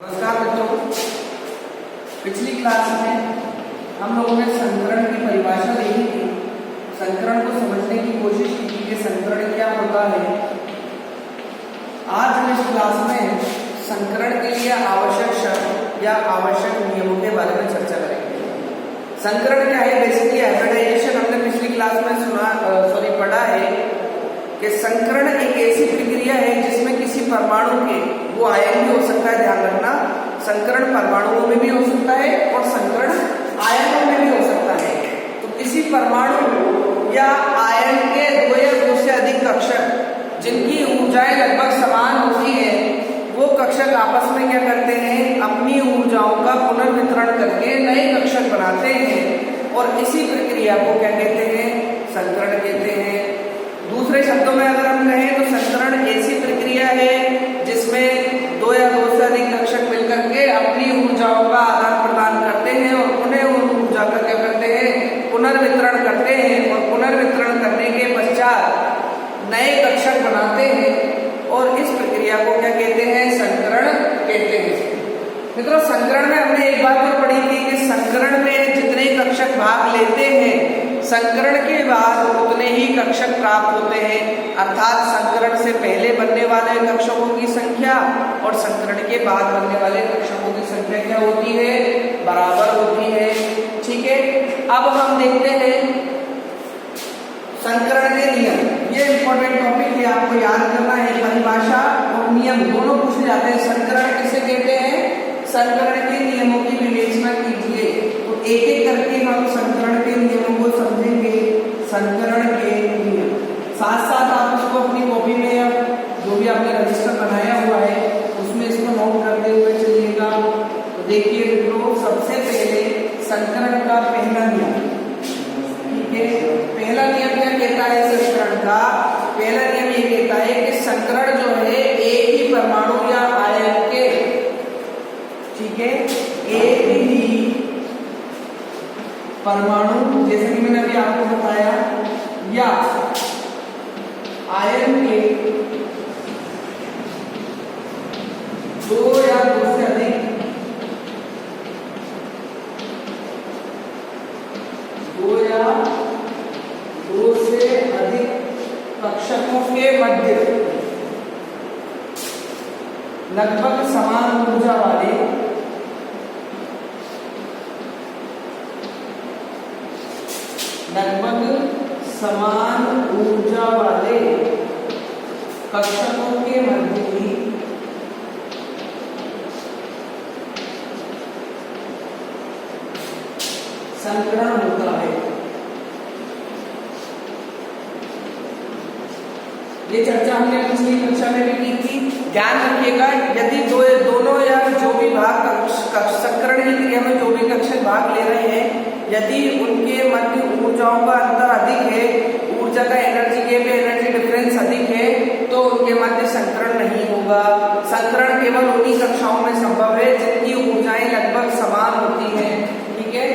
नमस्कार बच्चों, पिछली क्लास में हम लोगों ने संकरण की परिभाषा देखी थी। संकरण को समझने की कोशिश की थी कि संकरण क्या होता है। आज हम इस क्लास में संकरण के लिए आवश्यक शर्त या आवश्यक नियमों के बारे में चर्चा करेंगे। संकरण क्या है? बेसिकली हाइब्रिडाइजेशन हमने पिछली क्लास में पढ़ा है कि संकरण एक ऐसी प्रक्रिया है जिसमें किसी परमाणु के वो आयन भी हो सकता है। ध्यान रखना, संकरण परमाणुओं में भी हो सकता है और संकरण आयनों में भी हो सकता है। तो किसी परमाणु या आयन के दो या दो से अधिक कक्षक जिनकी ऊर्जाएं लगभग समान होती है, वो कक्षक आपस में क्या करते हैं? अपनी ऊर्जाओं का पुनर्वितरण करके नए कक्षक बनाते हैं और इसी प्रक्रिया को क्या कहते हैं? संकरण कहते हैं। दूसरे शब्दों में अगर हम कहें तो संकरण ऐसी प्रक्रिया है जिसमें दो या दो से अधिक कक्षक मिलकर के अपनी ऊर्जाओं का आदान प्रदान करते हैं और उन्हें उन ऊर्जा का क्या करते हैं? पुनर्वितरण करते हैं और पुनर्वितरण करने के पश्चात नए कक्षक बनाते हैं और इस प्रक्रिया को क्या कहते हैं? संकरण कहते हैं। मित्रों, संकरण में हमने एक बात और पढ़ी थी कि संकरण में जितने कक्षक भाग लेते हैं, संकरण के बाद उतने ही कक्षक प्राप्त होते हैं। अर्थात संकरण से पहले बनने वाले कक्षकों की संख्या और संकरण के बाद बनने वाले कक्षकों की संख्या क्या होती है? बराबर होती है। ठीक है, अब हम देखते हैं संकरण के नियम। ये इंपॉर्टेंट टॉपिक है, आपको याद करना है। परिभाषा और नियम दोनों पूछे जाते हैं। संकरण किसे कहते हैं? संकरण के नियमों की विवेचना कीजिए। तो एक एक करके हम संकरण के नियमों को समझेंगे। संकरण के नियम साथ साथ आप उसको अपनी कॉपी में जो भी आपने रजिस्टर बनाया हुआ है उसमें इसको नोट करते हुए चलिएगा। तो देखिए मित्रों, सबसे पहले संकरण का पहला नियम। ठीक है, पहला नियम क्या कहता है? संकरण का पहला नियम ये कहता है कि संकरण जो है एक ही परमाणु या आयन के, ठीक है, एक ही परमाणु, जैसे कि मैंने अभी आपको बताया, या आयन के दो या दो से अधिक कक्षकों के मध्य लगभग समान ऊर्जा वाले कक्षकों के मध्य ही संकरण होता है। ये चर्चा हमने पिछली कक्षा में भी की थी। ध्यान रखिएगा, यदि दोनों या जो भी भाग संकरण की क्रिया में जो भी कक्षक भाग ले रहे हैं, यदि उनके मध्य ऊर्जाओं का अंतर अधिक है, ऊर्जा का एनर्जी गैप, एनर्जी डिफरेंस अधिक है, तो उनके मध्य संकरण नहीं होगा। संकरण केवल उन्हीं कक्षाओं में संभव है जिनकी ऊर्जाएं लगभग समान होती हैं। ठीक है,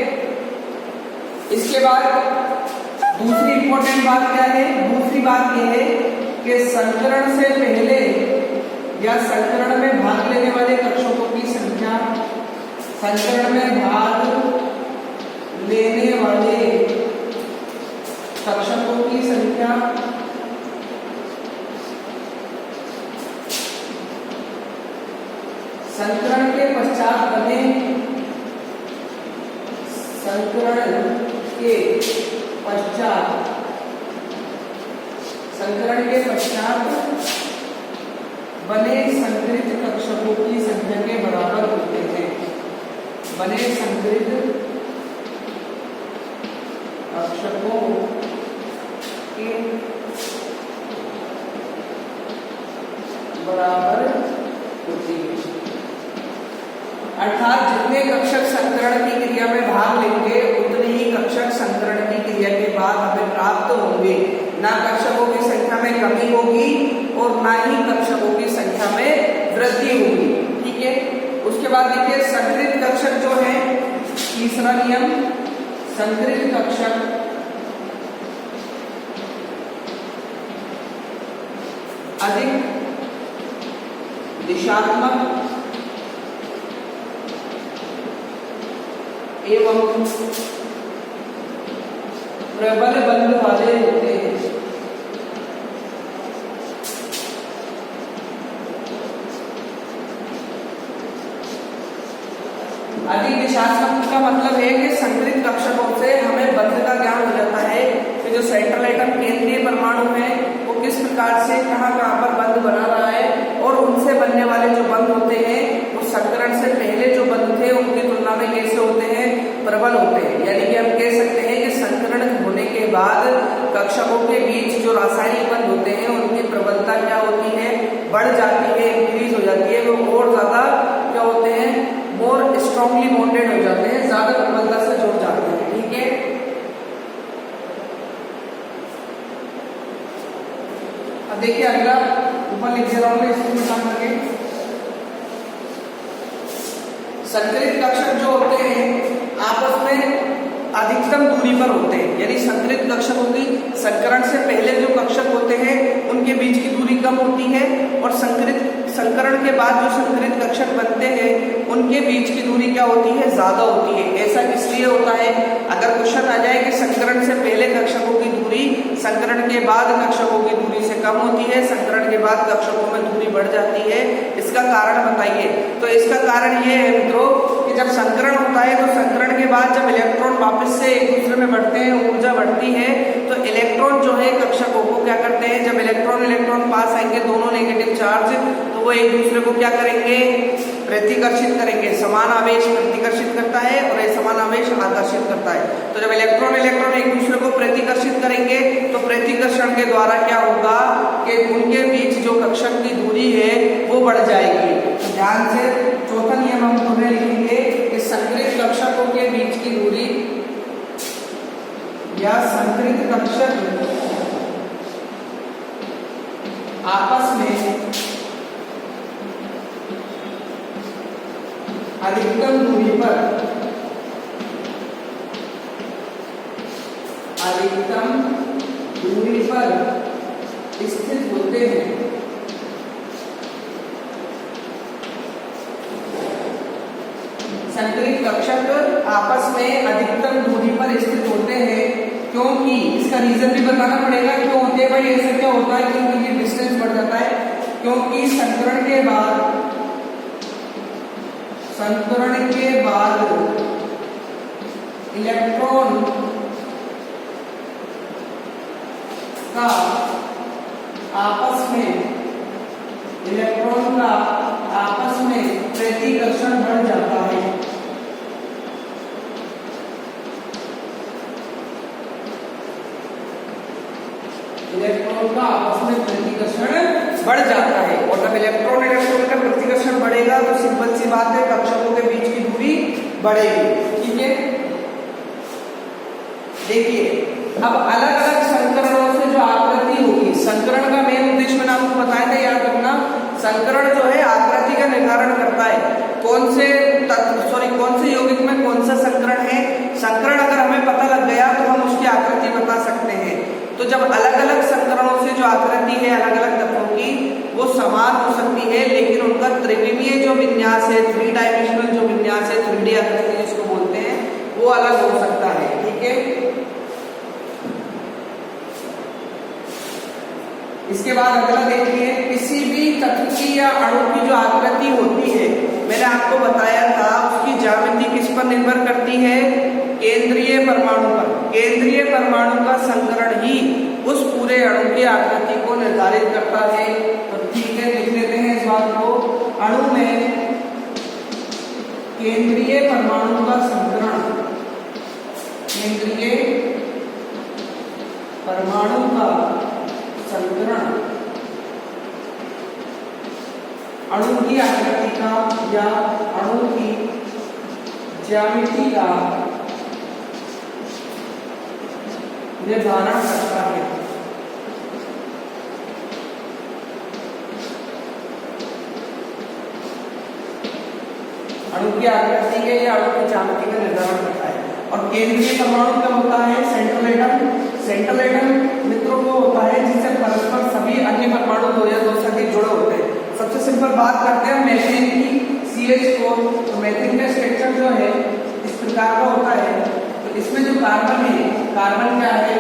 इसके बाद दूसरी इंपॉर्टेंट बात क्या है? दूसरी बात यह है कि संकरण से पहले या संकरण में भाग लेने वाले कक्षकों की संख्या, संकरण में भाग लेने वाले कक्षकों की संख्या संकरण के पश्चात बने, संकरण के पश्चात बने संकरित कक्षकों की संख्या के बराबर होते हैं। बने संकरित कक्षकों के बराबर होती है। अर्थात जितने कक्षक संकरण की क्रिया में भाग लेंगे उतने ही कक्षक संकरण की क्रिया के बाद हमें प्राप्त होंगे। ना कक्षकों की संख्या में कमी होगी और ना ही कक्षकों की संख्या में वृद्धि होगी। ठीक है, उसके बाद देखिए संकरित कक्षक जो है, तीसरा नियम, संकरित कक्षक अधिक दिशात्मक एवं प्रबल बंध वाले होते हैं। अधिक दिशात्मक का मतलब है कि संकरित कक्षकों से हमें बंध का ज्ञान हो जाता है कि जो सेंट्रल एटम केंद्रीय परमाणु है वो किस प्रकार से कहाँ कहाँ पर बंध बना रहा है, और उनसे बनने वाले जो बंध होते हैं वो संकरण से पहले जो बंध थे उनकी तुलना में कैसे होते हैं, प्रबल होते हैं। यानी कि हम कह सकते हैं कि संकरण होने के बाद कक्षकों के बीच जो रासायनिक बंध होते हैं उनकी प्रबलता क्या होती है, बढ़ जाती है, इंक्रीज हो जाती है, वो और ज्यादा क्या होते हैं, मोर स्ट्रांगली बॉन्डेड हो जाते हैं, ज्यादा प्रबलता से जुड़ जाते हैं। ठीक है, अब देखिए अगला ऊपर लिख दे रहा हूं इसको काम करके। संकरित कक्षक जो होते हैं आपस में अधिकतम दूरी पर होते हैं, यानी संकरित कक्षक होगी, संकरण से पहले जो कक्षक होते हैं उनके बीच की दूरी कम होती है, और संकरण के बाद जो संकरित कक्षक बनते हैं उनके बीच की दूरी क्या होती है, ज्यादा होती है। ऐसा इसलिए होता है, अगर क्वेश्चन आ जाए कि संकरण से पहले कक्षकों की दूरी संकरण के बाद कक्षकों की दूरी से कम होती है, संकरण के बाद कक्षकों में दूरी बढ़ जाती है, इसका कारण बताइए। तो इसका कारण ये है मित्रों कि जब संकरण होता है तो संकरण के बाद जब इलेक्ट्रॉन वापस से एक दूसरे में बढ़ते हैं, ऊर्जा बढ़ती है, तो इलेक्ट्रॉन जो है कक्षकों को क्या करते हैं, जब इलेक्ट्रॉन पास आएंगे दोनों नेगेटिव चार्ज, तो वो एक दूसरे को क्या करेंगे, प्रतिकर्षित करेंगे। समान आवेश प्रतिकर्षित करता है और असमान आवेश आकर्षित करता है। तो जब इलेक्ट्रॉन एक दूसरे को प्रतिकर्षित करेंगे तो प्रतिकर्षण के द्वारा क्या होगा कि उनके बीच जो कक्षक की दूरी है वो बढ़ जाएगी। तो ध्यान से चौथा नियम हम तुम्हें लिखेंगे कि संकरित कक्षकों के बीच की दूरी या संकरित कक्षक आपस में अधिकतम दूरी पर स्थित होते हैं। संकरित कक्षक आपस में अधिकतम दूरी पर स्थित होते हैं, क्योंकि इसका रीजन भी बताना पड़ेगा क्यों होते हैं भाई। ऐसा क्या होता है कि उनकी डिस्टेंस बढ़ जाता है, क्योंकि संकरण के बाद इलेक्ट्रॉन का आपस में प्रतिकर्षण बढ़ जाता है। इलेक्ट्रॉन का आपस में प्रतिकर्षण बढ़ जाता है, और जब इलेक्ट्रॉन का प्रतिकर्षण बढ़ेगा तो सिंपल सी बात है कक्षकों के बीच की दूरी बढ़ेगी। ठीक है, देखिए अब अलग अलग संकरणों से जो आकृति होगी, संकरण का मेन उद्देश्य मैंने आपको बताया था, याद रखना। संकरण जो है आकृति का निर्धारण करता है, कौन से यौगिक में कौन सा संकरण है। संकरण अगर हमें पता लग गया तो हम उसकी आकृति बता सकते हैं। तो जब अलग अलग संकरणों से जो आकृति है अलग अलग तत्वों की वो समान हो सकती है, लेकिन उनका त्रिविमीय जो विन्यास है, 3 डायमेंशनल जो विन्यास है, 3D आकृति जिसको बोलते हैं, वो अलग हो सकता है। ठीक है, इसके बाद अगला देखिए, किसी भी तत्व की या अणु की जो आकृति होती है, मैंने आपको बताया था उसकी ज्यामिति किस पर निर्भर करती है, केंद्रीय परमाणु पर। केंद्रीय परमाणु का संकरण ही उस पूरे अणु की आकृति को निर्धारित करता है। तो ठीक है, लिख लेते हैं इस बात को। अणु में केंद्रीय परमाणु का संकरण, केंद्रीय परमाणु का संकरण अणु की आकृति का या अणु की ज्यामिति का निर्धारण करता है। अणु की आकृति के या अणु की ज्यामिति का निर्धारण करता है। और केंद्रीय परमाणु क्या होता है, सेंट्रल एटम। सेंट्रल एटम मित्रों वो होता है जिससे परस्पर सभी अन्य परमाणु 2 या 2 से अधिक जुड़े होते हैं। सबसे सिंपल बात करते हैं मेथिन की, CH4। तो मेथिन का स्ट्रक्चर जो है इस प्रकार का होता है। तो इसमें जो कार्बन है, कार्बन क्या है,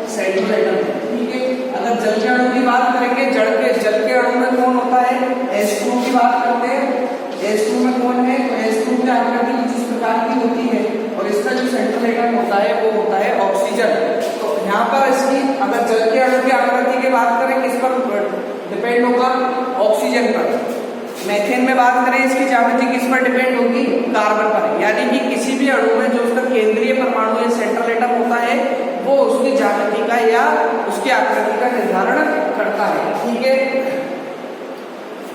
सेंट्रल एटम है, ठीक है। अगर जल के अणु की बात करेंगे, जल के अणु में कौन होता है, H2 की बात करते हैं। H2 में कौन है, तो H2 की आकृति कुछ इस प्रकार की होती है और इसका जो सेंट्रल एटम होता है वो होता है ऑक्सीजन। तो यहाँ पर इसकी अगर जल के अणु की आकृति की बात करें, किस पर डिपेंड होगा, ऑक्सीजन पर। मीथेन में बात करें, इसकी ज्यामिति किस पर डिपेंड होगी, कार्बन पर। यानी कि किसी भी अणु में जो उसका केंद्रीय परमाणु या सेंट्रल एटम होता है वो उसकी ज्यामिति का या उसकी आकृति का निर्धारण करता है, ठीक है।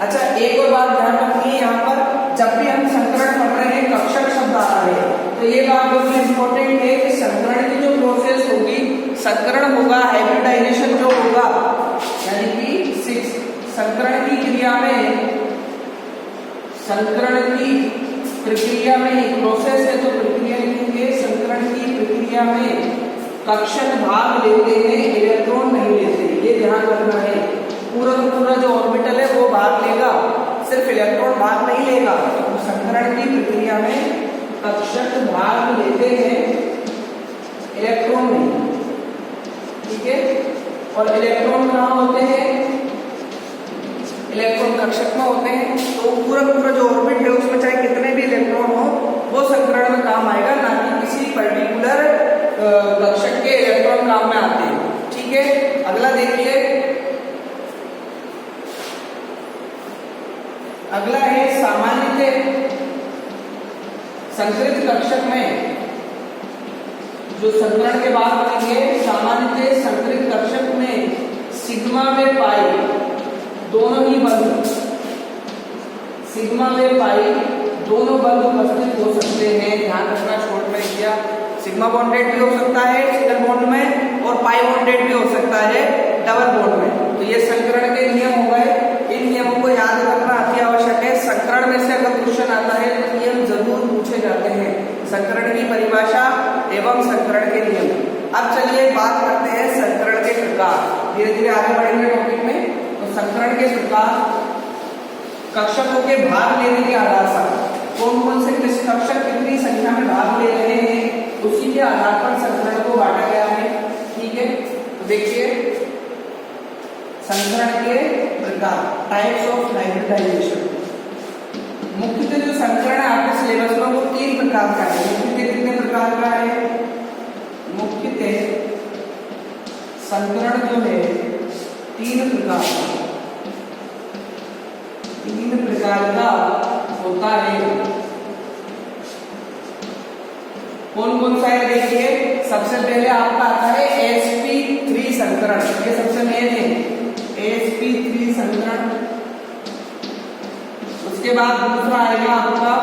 अच्छा, एक और बात ध्यान रखनी है, यहाँ पर जब भी हम संकरण पढ़ रहे हैं, कक्षक शब्द आ रहा है, तो ये बात बहुत इंपॉर्टेंट है कि संकरण की जो प्रोसेस होगी, संकरण होगा, हाइब्रिडाइजेशन जो होगा, यानी कि संकरण की क्रिया में, संकरण की प्रक्रिया में, प्रोसेस है तो प्रक्रिया लिखेंगे, संकरण की प्रक्रिया में कक्षक भाग लेते हैं, इलेक्ट्रॉन नहीं लेते, ये ध्यान रखना है। पूरा जो ऑर्बिटल है वो भाग लेगा, सिर्फ इलेक्ट्रॉन भाग नहीं लेगा। तो संकरण की प्रक्रिया में कक्षक भाग लेते हैं, इलेक्ट्रॉन नहीं, ठीक है। और इलेक्ट्रॉन कहाँ होते हैं, इलेक्ट्रॉन कक्षक में होते हैं। तो पूरा जो ऑर्बिट है उसमें चाहे कितने भी इलेक्ट्रॉन हो वो संकरण में काम आएगा, ना कि किसी पर्टिकुलर कक्षक के इलेक्ट्रॉन काम में आते हैं, ठीक है। अगला देखिए, अगला है सामान्यतः संकरित कक्षक में जो संकरण के बाद करेंगे, सामान्यतः संकरित कक्षक में सिग्मा व पाई दोनों ही बंध, सिग्मा व पाई दोनों बंध उपस्थित हो सकते हैं। ध्यान रखना, शॉर्ट में किया, सिग्मा बॉन्डेड भी हो सकता है सिंगल बॉन्ड में और पाई बॉन्डेड भी हो सकता है डबल बॉन्ड में। तो ये संकरण के नियम हो गए, इन नियमों को याद रखना अति आवश्यक है। संकरण में से अगर क्वेश्चन आता है तो नियम जरूर पूछे जाते हैं, संकरण की परिभाषा एवं संकरण के नियम। अब चलिए बात करते हैं संकरण के प्रकार, धीरे धीरे आगे बढ़ेंगे टॉपिक में। तो संकरण के प्रकार, कक्षकों के भाग लेने के आधार पर कौन कौन से कक्षक कितनी संख्या में भाग ले रहे हैं उसी के आधार पर संकरण को बांटा गया है, ठीक है। तो देखिए संकरण के प्रकार, टाइप्स ऑफ हाइब्रिडाइजेशन। मुख्यतः जो संकरण है आपके सिलेबस में वो 3 प्रकार का है। मुख्यतः कितने प्रकार का है, मुख्यतः संकरण जो है 3 प्रकार का, 3 प्रकार का होता है। कौन कौन सा है देखिए, सबसे पहले आपका आता है sp3 संकरण, ये सबसे मेन है, sp3 संकरण। उसके बाद दूसरा आएगा आपका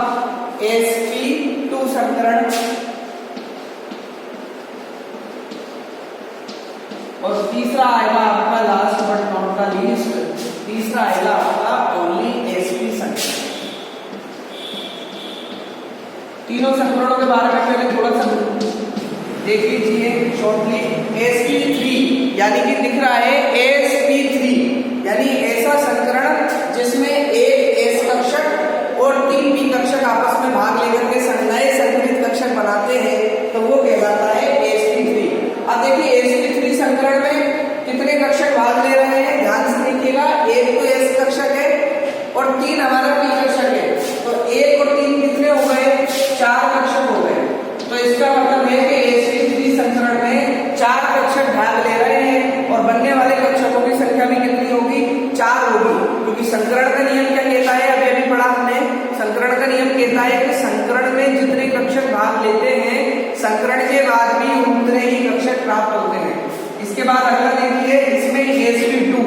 sp2 संकरण, और तीसरा आएगा आपका last but not the least, तीसरा आएगा आपका ओनली sp संकरण। तीनों संकरणों के बारे में पहले थोड़ा सा देख लीजिए शॉर्टली। sp3 यानी कि दिख रहा है sp3 यानी ऐसा संकरण जिसमें एक s कक्षक और 3 p कक्षक आपस में भाग लेकर के नए संकरित कक्षक बनाते हैं, तो वो कहलाता है sp3। अब देखिए sp3 संकरण में कितने कक्षक भाग ले रहे हैं, ध्यान से देखिएगा। एक तो s कक्षक है और 3 हमारा p कक्षक है, तो 1 और 3 कितने हो गए, 4 कक्षक हो गए। तो इसका मतलब है कि sp3 संकरण में 4 कक्षक भाग ले रहे हैं और बनने वाले कक्षकों की संख्या भी कितनी होगी, 4 होगी। क्योंकि संकरण का नियम क्या कहता है, अभी अभी पढ़ा हमने, संकरण का नियम कहता है कि संकरण में जितने कक्षक भाग लेते हैं संकरण के बाद भी उतने ही कक्षक प्राप्त होते हैं। इसके बाद अगला देखिए, इसमें sp2,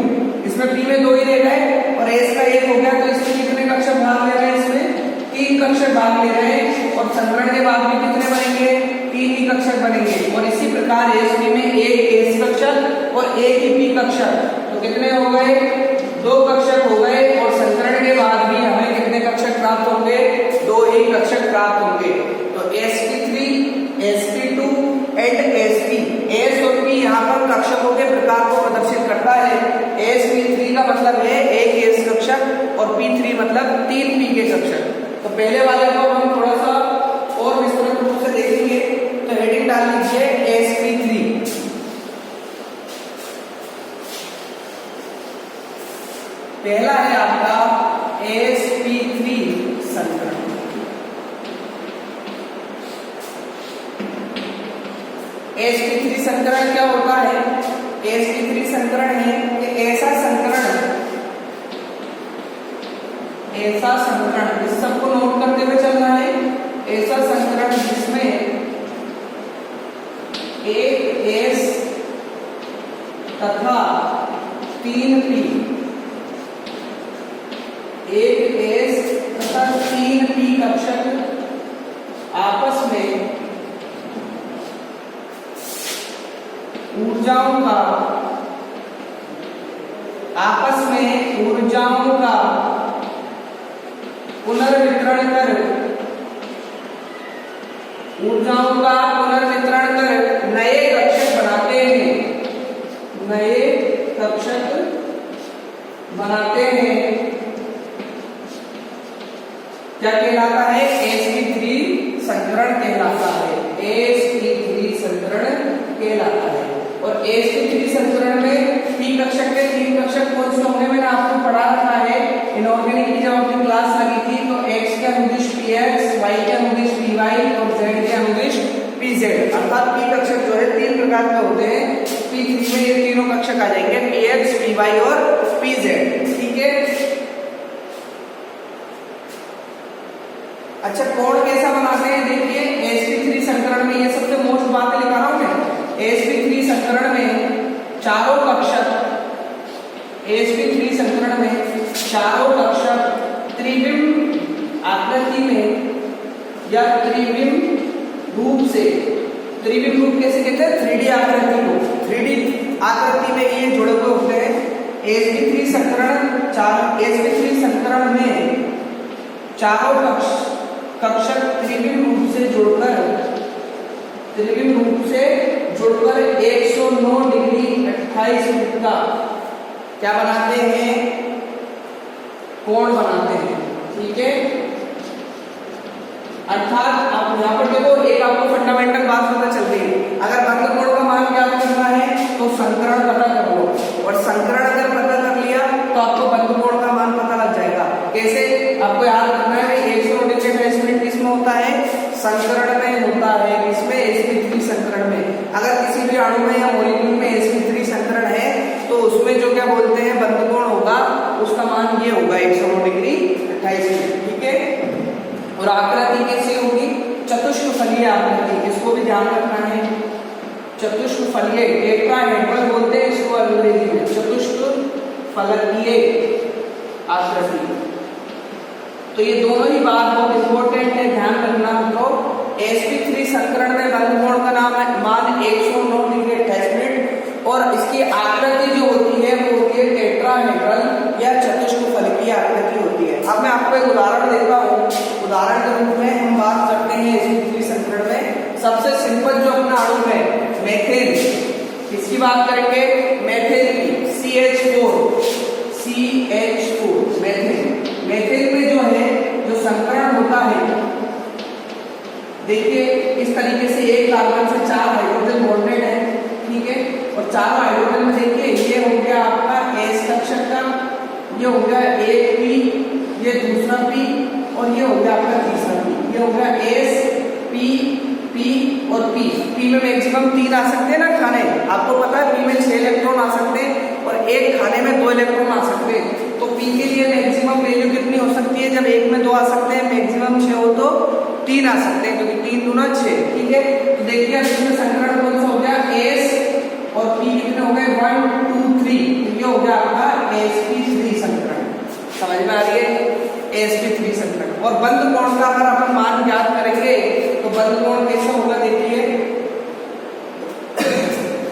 इसमें p में 2 ही रह गए और s का 1 हो गया, तो इसमें कितने कक्षक भाग ले रहे हैं, इसमें 3 कक्षक भाग ले रहे हैं और संकरण के बाद भी कितने बनेंगे, 3 ही कक्षक बनेंगे। और इसी प्रकार sp में एक s कक्षक और एक ही p कक्षक, तो कितने हो गए, 2 कक्षक हो गए। और संकरण के बाद भी हमें कितने कक्षक प्राप्त होंगे, 2 ही कक्षक प्राप्त होंगे। तो sp3, sp2 and sp, s और p यहाँ पर कक्षकों के प्रकार को प्रदर्शित करता है। sp3 का मतलब है एक s कक्षक और p3 मतलब 3 p के कक्षक। तो पहले वाले को हम थोड़ा सा और विस्तृत रूप से डाल लीजिए sp3। पहला है आपका sp3 संकरण। sp3 संकरण क्या होता है? sp3 संकरण है कि ऐसा संकरण इस सबको नोट करते हुए चलना है। ऐसा संकरण जिसमें एक S तथा 3p, एक S तथा 3p कक्षक आपस में ऊर्जाओं का पुनर्वितरण कर नए कक्षक बनाते हैं। क्या कहलाता है? sp3 संकरण कहलाता है। sp3 संकरण कहलाता है। और sp3 संकरण में p कक्षक के 3 कक्षक कौन से होंगे? मैंने आपको पढ़ा रखा है इनऑर्गेनिक की जब अपनी क्लास लगी थी तो x के अनुदिश px, y के अनुदिश py और z के अनुदिश pz। अर्थात p कक्षक जो है 3 प्रकार के होते हैं। p3 में ये तीनों कक्षक आ जाएंगे, px, py और pz। ठीक है। अच्छा, कोण कैसा बनाते हैं? देखिए sp3 संकरण में ये सबसे मोस्ट बातें लिखा रहा हूं मैं। sp3 संकरण में चारों कक्षक त्रिविम आकृति में या त्रिविम रूप कैसे कहते हैं? 3D आकृति को 3D आकृति में ये जुड़े हुए होते हैं। sp3 संकरण में चारों कक्षक त्रिविम रूप से जुड़कर 109 डिग्री 28 मिनट का क्या बनाते हैं? कोण बनाते हैं। ठीक है। अर्थात आप यहाँ पर देखो, एक आपको फंडामेंटल बात पता चल गई। अगर बंद कोण का मान ज्ञात करना है तो संकरण पता कर लो, और संकरण अगर पता कर लिया तो आपको बंद कोण का मान पता लग जाएगा। कैसे? आपको याद रखना है 109 डिग्री 28 मिनट किसमें होता है? संकरण में होता है। इसमें sp3 संकरण में। अगर किसी भी अणु में या मॉलिक्यूल में sp3 संकरण है तो उसमें जो क्या बोलते हैं बंद कोण होगा, उसका मान ये होगा 109 डिग्री 28 मिनट। ठीक है। और आकृति कैसी होगी? चतुष्फलकीय आकृति, इसको भी ध्यान रखना है। चतुष्फलकीय, टेट्राहेड्रल बोलते हैं इसको अंग्रेजी में, चतुष्फलकीय आकृति। तो ये दोनों ही बात बहुत इंपॉर्टेंट है, ध्यान रखना हमको। sp3 संकरण में बंद कोण का मान 109 डिग्री 28 मिनट, और इसकी आकृति जो होती है वो होती है टेट्राहेड्रल या चतुष्फलकीय आकृति होती है। अब मैं आपको एक उदाहरण देता हूँ। उदाहरण के रूप में हम बात करते हैं sp3 संकरण में। सबसे सिंपल जो अपना अणु है मेथेन, इसकी बात करेंगे मेथेन की, CH4 मेथेन में जो है जो संकरण होता है, देखिए इस तरीके से एक कार्बन से 4 हाइड्रोजन बॉन्डेड है। ठीक है। और 4 हाइड्रोजन में देखिए ये हो गया आपका S कक्षक का, ये हो गया एक P, ये दूसरा P, और ये हो गया आपका तीसरा P। ये हो गया S, P और P में मैक्सिमम 3 आ सकते हैं ना खाने। आपको पता है P में 6 इलेक्ट्रॉन आ सकते हैं और एक खाने में 2 इलेक्ट्रॉन आ सकते हैं। तो P के लिए मैक्सिमम वैल्यू कितनी हो सकती है? जब एक में 2 आ सकते हैं, मैक्सिमम 6 हो तो 3 आ सकते हैं, क्योंकि 3 दूना 6। ठीक है। तो देखिए इसमें संकरण कौन सा हो गया? S, और P कितने हो गए? 1 2 3। ये हो गया आपका sp3 संकरण। समझ में आ रही है? sp3 संकरण। और बंद कोण का अगर अपन मान ज्ञात करेंगे तो बंद कोण कैसा होगा? देखिए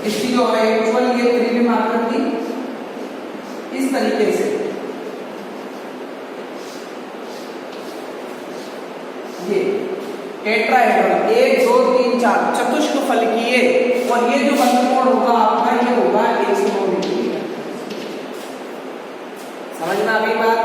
इसकी जो है ये त्रिविम आकृति इस तरीके से, ये टेट्राहेड्रल 1 2 3 4 चतुष्फलकीय, और ये जो बंद कोण होगा आपका ये होगा 109 डिग्री। समझ में आ गई बात?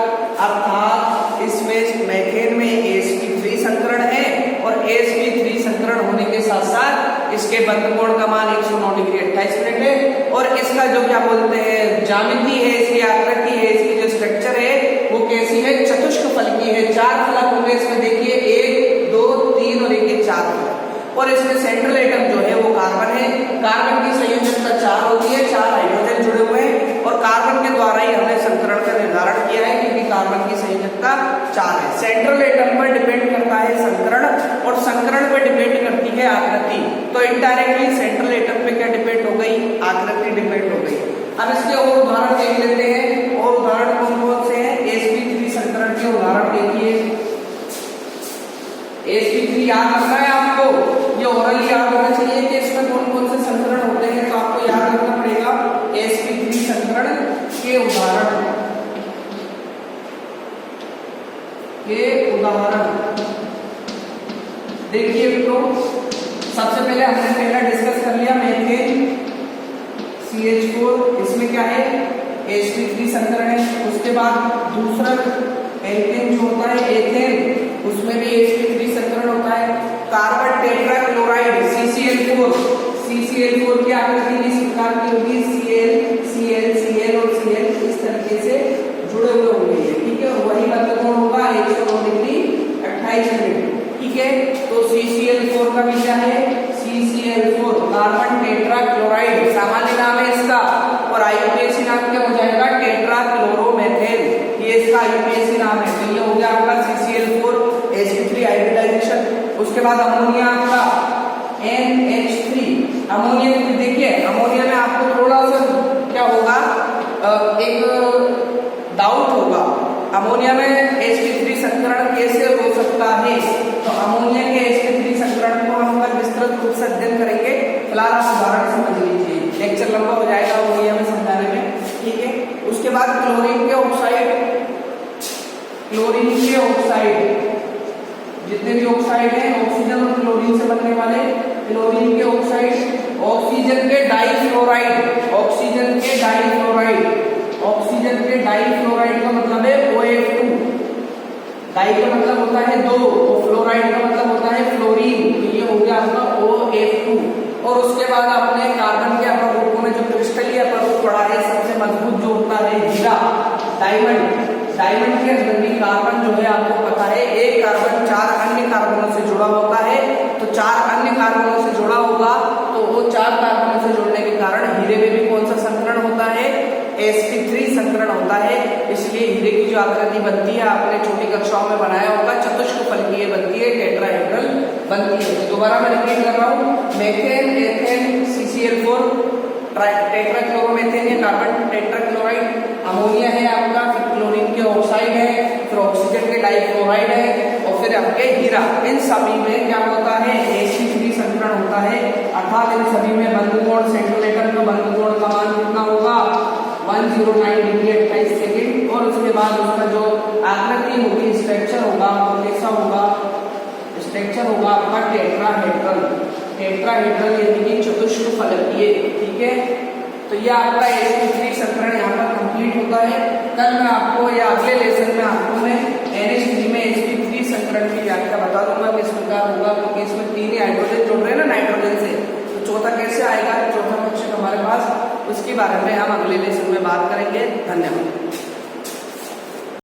अर्थात इसमें मेथेन में sp3 संकरण है, और sp3 संकरण होने के साथ साथ इसके बंद कोण का मान 109 डिग्री 28 मिनट है। और इसका जो क्या बोलते हैं ज्यामिति है, इसकी आकृति है, इसकी जो स्ट्रक्चर है वो कैसी है, चतुष्क फलकी है। 4 फलक होंगे इसमें, देखिए 1 2 3 और एक 4 फलक। और इसमें सेंट्रल एटम जो है वो कार्बन है। कार्बन की संयोजकता 4 होती है, 4 हाइड्रोजन जुड़े हुए हैं और कार्बन के द्वारा ही हमने संकरण का निर्धारण किया है क्योंकि कार्बन की संयोजकता 4 है। सेंट्रल एटम पर डिपेंड करता है संकरण और संकरण पर डिपेंड करती है आकृति। तो इनडायरेक्टली सेंट्रल एटम पे क्या डिपेंड हो गई, आकृति डिपेंड हो गई। अब इसके और उदाहरण देख लेते हैं। और उदाहरण कौन कौन से हैं, sp3 संकरण के उदाहरण देखिए। sp3 याद रखना है आपको, ये ओरली याद होना चाहिए कि इसमें कौन कौन से संकरण होते हैं, तो आपको याद रखना पड़ेगा sp3 संकरण के उदाहरण देखिए मित्रों। सबसे पहले हमने पहला डिस्कस कर लिया मेथेन CH4, इसमें क्या है sp3 संकरण है। उसके बाद दूसरा एल्केन जो होता है एथेन, उसमें भी sp3 संकरण होता है। कार्बन टेट्रा क्लोराइड CCl4 की आकृति इस प्रकार की होगी, Cl और Cl इस तरीके से जुड़े हुए होंगे, ठीक है। और वही बंद कोण होगा 109 डिग्री 28 मिनट, ठीक है। तो CCl4 का भी क्या है, CCl4 कार्बन टेट्रा क्लोराइड सामान्य नाम है इसका, और IUPAC नाम क्या हो जाएगा, टेट्रा क्लोरोमेथेन, ये इसका IUPAC नाम है। तो ये हो गया आपका CCl4 sp3 हाइब्रिडाइजेशन। उसके बाद अमोनिया आपका NH3, अमोनिया देखिए, अमोनिया में आपको थोड़ा सा क्या होगा, एक डाउट होगा, अमोनिया में sp3 संकरण कैसे हो सकता है। तो अमोनिया के sp3 संकरण को हम कल विस्तृत रूप से अध्ययन करेंगे। फिलहाल आप उदाहरण समझ लीजिए, लेक्चर लंबा हो जाएगा अमोनिया में समझाने में, ठीक है। उसके बाद क्लोरीन के ऑक्साइड, जितने भी ऑक्साइड हैं ऑक्सीजन और क्लोरीन से बनने वाले, क्लोरीन के ऑक्साइड, ऑक्सीजन के डाइफ्लोराइड का मतलब है OF2, डाई का मतलब होता है 2 और फ्लोराइड का मतलब होता है फ्लोरीन, तो ये हो गया आपका OF2। और उसके बाद आपने कार्बन के अपरूपों में जो क्रिस्टलीय अपरूप पढ़ा है, सबसे मजबूत जो होता है हीरा, डायमंड के अंदर भी कार्बन जो है आपको पता है, एक कार्बन 4 अन्य कार्बनों से जुड़ा होता है। तो 4 अन्य कार्बनों से जुड़ा होगा, तो वो 4 कार्बनों से जुड़ने के कारण हीरे में भी कौन सा संकरण होता है, sp3 संकरण होता है। इसलिए हीरे की जो आकृति बनती है आपने छोटी कक्षाओं में बनाया होगा, चतुष्क फलकीय बनती है, टेट्राहेड्रल बनती है। तो दोबारा मैं रिपीट कर रहा हूँ, मेथेन, एथेन, CCl4 टेट्राक्लोरोमेथेन है, कार्बन टेट्राक्लोराइड, अमोनिया है आपका, फिर क्लोरीन के ऑक्साइड है, फिर ऑक्सीजन के डाइक्लोराइड है, और फिर आपके हीरा। इन सभी में क्या होता है, sp3 संकरण होता है। अर्थात इन सभी में बंद कोण, सेंट्रल एटम का बंद कोण का मान कितना होगा, 109 डिग्री 28 सेकेंड। और उसके बाद उसका जो आकृति होगी, स्ट्रक्चर होगा, वो कैसा होगा, स्ट्रक्चर होगा आपका टेट्राहेड्रल यानी कि चतुष्क फलकीय, ठीक है। तो ये आपका sp3 संकरण यहाँ पर कंप्लीट होता है। कल मैं आपको या अगले लेसन में आपको मैं NH3 में sp3 संकरण की व्याख्या बता दूंगा किस प्रकार होगा, क्योंकि इसमें 3 ही हाइड्रोजन जुड़ रहे हैं ना नाइट्रोजन से, तो चौथा कैसे आएगा, चौथा कक्षक हमारे पास, उसके बारे में हम अगले लेसन में बात करेंगे। धन्यवाद।